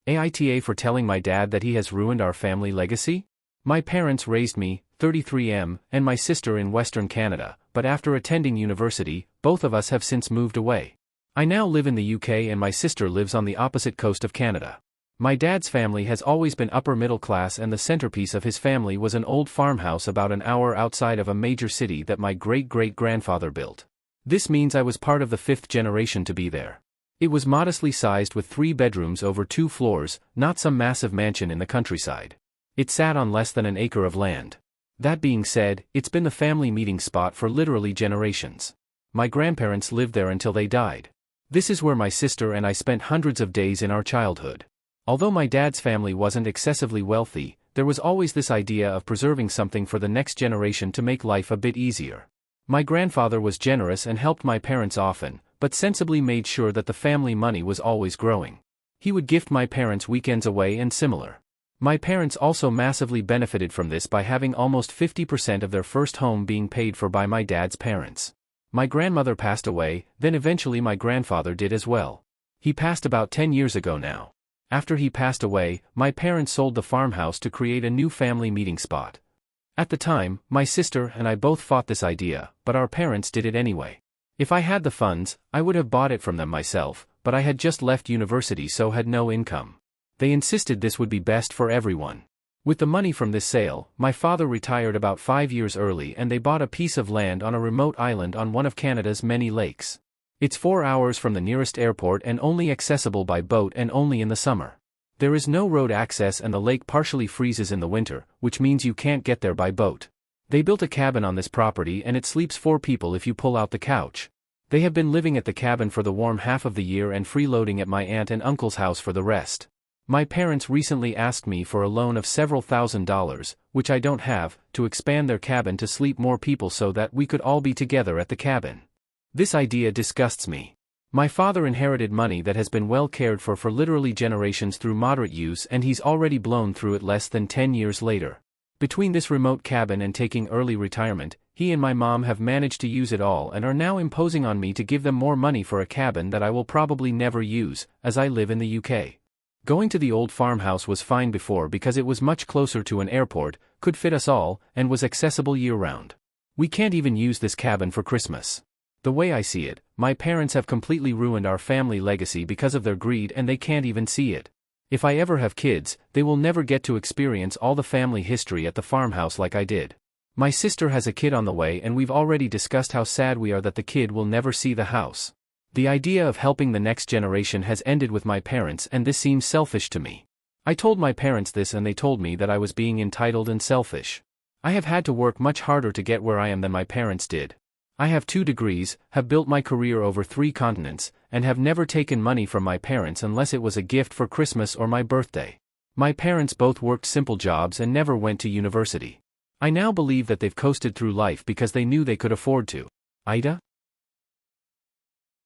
AITA for telling my dad that he has ruined our family legacy? My parents raised me, 33M, and my sister in Western Canada, but after attending university, both of us have since moved away. I now live in the UK and my sister lives on the opposite coast of Canada. My dad's family has always been upper middle class and the centerpiece of his family was an old farmhouse about an hour outside of a major city that my great-great-grandfather built. This means I was part of the fifth generation to be there. It was modestly sized with 3 bedrooms over 2 floors, not some massive mansion in the countryside. It sat on less than an acre of land. That being said, it's been the family meeting spot for literally generations. My grandparents lived there until they died. This is where my sister and I spent hundreds of days in our childhood. Although my dad's family wasn't excessively wealthy, there was always this idea of preserving something for the next generation to make life a bit easier. My grandfather was generous and helped my parents often, but sensibly made sure that the family money was always growing. He would gift my parents weekends away and similar. My parents also massively benefited from this by having almost 50% of their first home being paid for by my dad's parents. My grandmother passed away, then eventually my grandfather did as well. He passed about 10 years ago now. After he passed away, my parents sold the farmhouse to create a new family meeting spot. At the time, my sister and I both fought this idea, but our parents did it anyway. If I had the funds, I would have bought it from them myself, but I had just left university so had no income. They insisted this would be best for everyone. With the money from this sale, my father retired about 5 years early and they bought a piece of land on a remote island on one of Canada's many lakes. It's 4 hours from the nearest airport and only accessible by boat and only in the summer. There is no road access and the lake partially freezes in the winter, which means you can't get there by boat. They built a cabin on this property and it sleeps 4 people if you pull out the couch. They have been living at the cabin for the warm half of the year and freeloading at my aunt and uncle's house for the rest. My parents recently asked me for a loan of several $1,000s, which I don't have, to expand their cabin to sleep more people so that we could all be together at the cabin. This idea disgusts me. My father inherited money that has been well cared for literally generations through moderate use and he's already blown through it less than 10 years later. Between this remote cabin and taking early retirement, he and my mom have managed to use it all and are now imposing on me to give them more money for a cabin that I will probably never use, as I live in the UK. Going to the old farmhouse was fine before because it was much closer to an airport, could fit us all, and was accessible year-round. We can't even use this cabin for Christmas. The way I see it, my parents have completely ruined our family legacy because of their greed and they can't even see it. If I ever have kids, they will never get to experience all the family history at the farmhouse like I did. My sister has a kid on the way and we've already discussed how sad we are that the kid will never see the house. The idea of helping the next generation has ended with my parents and this seems selfish to me. I told my parents this and they told me that I was being entitled and selfish. I have had to work much harder to get where I am than my parents did. I have 2 degrees, have built my career over 3 continents, and have never taken money from my parents unless it was a gift for Christmas or my birthday. My parents both worked simple jobs and never went to university. I now believe that they've coasted through life because they knew they could afford to. AITA?